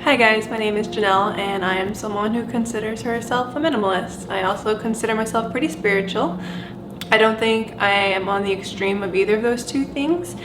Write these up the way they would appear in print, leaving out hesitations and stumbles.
Hi guys, my name is Janelle and I am someone who considers herself a minimalist. I also consider myself pretty spiritual. I don't think I am on the extreme of either of those two things,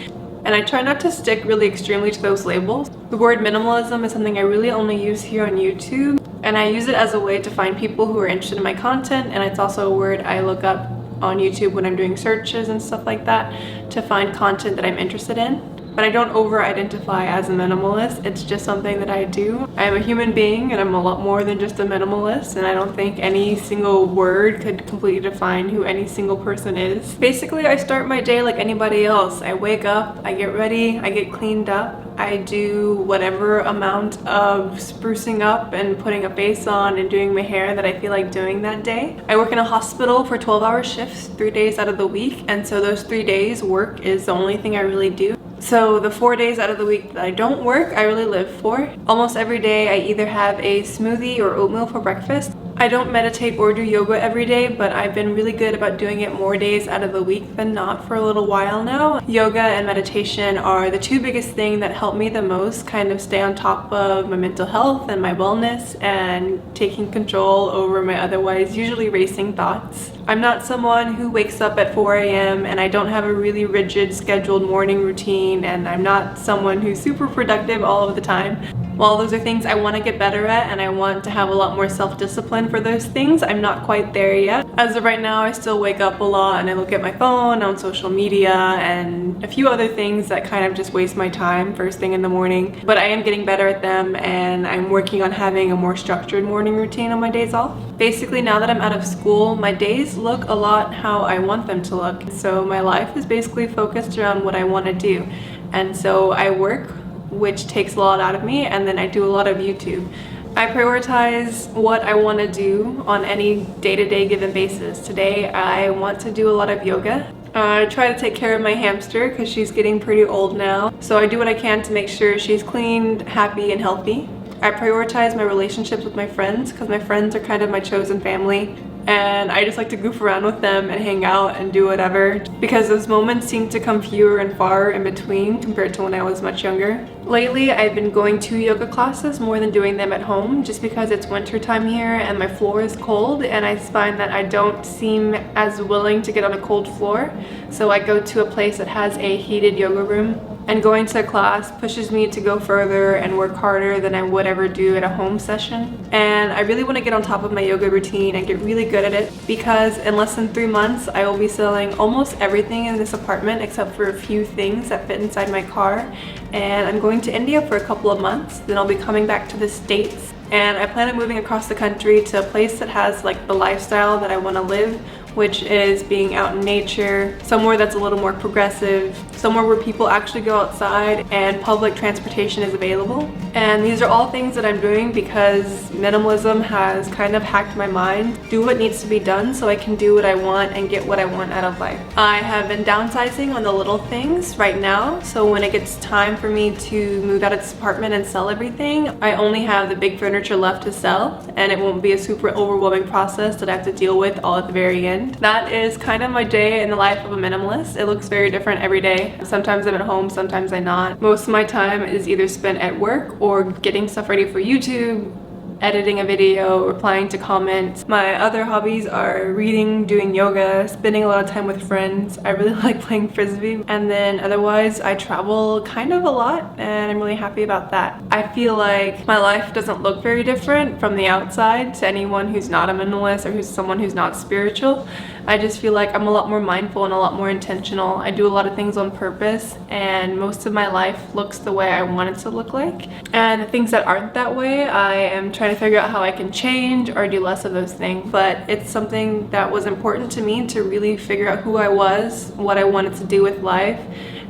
and I try not to stick really extremely to those labels. The word minimalism is something I really only use here on YouTube, and I use it as a way to find people who are interested in my content, and it's also a word I look up on YouTube when I'm doing searches and stuff like that to find content that I'm interested in. But I don't over-identify as a minimalist. It's just something that I do. I am a human being and I'm a lot more than just a minimalist, and I don't think any single word could completely define who any single person is. Basically, I start my day like anybody else. I wake up, I get ready, I get cleaned up, I do whatever amount of sprucing up and putting a face on and doing my hair that I feel like doing that day. I work in a hospital for 12-hour shifts 3 days out of the week, and so those 3 days work is the only thing I really do. So the 4 days out of the week that I don't work, I really live for. Almost every day I either have a smoothie or oatmeal for breakfast. I don't meditate or do yoga every day, but I've been really good about doing it more days out of the week than not for a little while now. Yoga and meditation are the two biggest things that help me the most kind of stay on top of my mental health and my wellness and taking control over my otherwise usually racing thoughts. I'm not someone who wakes up at 4 a.m. and I don't have a really rigid scheduled morning routine, and I'm not someone who's super productive all of the time. While those are things I want to get better at and I want to have a lot more self-discipline for those things, I'm not quite there yet. As of right now, I still wake up a lot and I look at my phone, on social media, and a few other things that kind of just waste my time first thing in the morning. But I am getting better at them, and I'm working on having a more structured morning routine on my days off. Basically, now that I'm out of school, my days look a lot how I want them to look. So my life is basically focused around what I want to do. And so I work, which takes a lot out of me, and then I do a lot of YouTube. I prioritize what I want to do on any day-to-day given basis. Today I want to do a lot of yoga. I try to take care of my hamster because she's getting pretty old now, so I do what I can to make sure she's clean, happy, and healthy. I prioritize my relationships with my friends because my friends are kind of my chosen family, and I just like to goof around with them and hang out and do whatever, because those moments seem to come fewer and far in between compared to when I was much younger. Lately, I've been going to yoga classes more than doing them at home, just because it's winter time here and my floor is cold, and I find that I don't seem as willing to get on a cold floor, so I go to a place that has a heated yoga room. And going to a class pushes me to go further and work harder than I would ever do at a home session. And I really want to get on top of my yoga routine and get really good at it, because in less than 3 months I will be selling almost everything in this apartment except for a few things that fit inside my car. And I'm going to India for a couple of months, then I'll be coming back to the States. And I plan on moving across the country to a place that has like the lifestyle that I want to live, which is being out in nature, somewhere that's a little more progressive, somewhere where people actually go outside and public transportation is available. And these are all things that I'm doing because minimalism has kind of hacked my mind. Do what needs to be done so I can do what I want and get what I want out of life. I have been downsizing on the little things right now, so when it gets time for me to move out of this apartment and sell everything, I only have the big furniture left to sell, and it won't be a super overwhelming process that I have to deal with all at the very end. That is kind of my day in the life of a minimalist. It looks very different every day. Sometimes I'm at home, sometimes I'm not. Most of my time is either spent at work or getting stuff ready for YouTube, editing a video, replying to comments. My other hobbies are reading, doing yoga, spending a lot of time with friends. I really like playing frisbee. And then otherwise I travel kind of a lot, and I'm really happy about that. I feel like my life doesn't look very different from the outside to anyone who's not a minimalist or who's someone who's not spiritual. I just feel like I'm a lot more mindful and a lot more intentional. I do a lot of things on purpose, and most of my life looks the way I want it to look like. And the things that aren't that way, I am trying to figure out how I can change or do less of those things. But it's something that was important to me to really figure out who I was, what I wanted to do with life,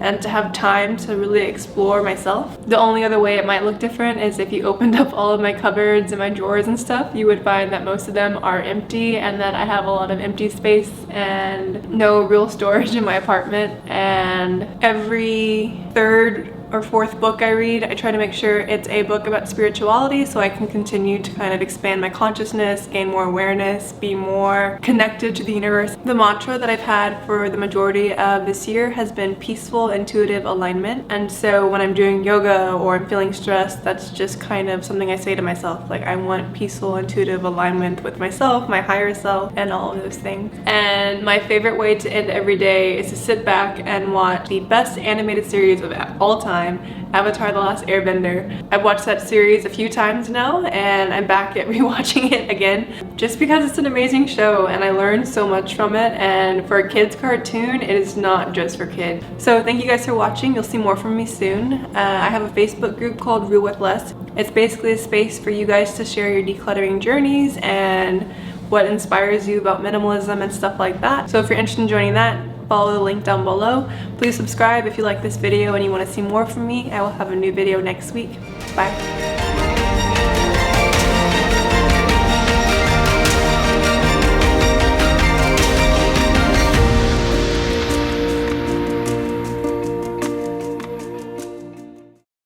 and to have time to really explore myself. The only other way it might look different is if you opened up all of my cupboards and my drawers and stuff, you would find that most of them are empty, and that I have a lot of empty space and no real storage in my apartment. And every third or fourth book I read, I try to make sure it's a book about spirituality so I can continue to kind of expand my consciousness, gain more awareness, be more connected to the universe. The mantra that I've had for the majority of this year has been peaceful, intuitive alignment. And so when I'm doing yoga or I'm feeling stressed, that's just kind of something I say to myself. Like, I want peaceful, intuitive alignment with myself, my higher self, and all of those things. And my favorite way to end every day is to sit back and watch the best animated series of all time, Avatar: The Last Airbender. I've watched that series a few times now, and I'm back at rewatching it again just because it's an amazing show and I learned so much from it. And for a kids cartoon, it is not just for kids. So thank you guys for watching. You'll see more from me soon. I have a Facebook group called Real with Less. It's basically a space for you guys to share your decluttering journeys and what inspires you about minimalism and stuff like that. So if you're interested in joining that, follow the link down below. Please subscribe if you like this video and you want to see more from me. I will have a new video next week. Bye.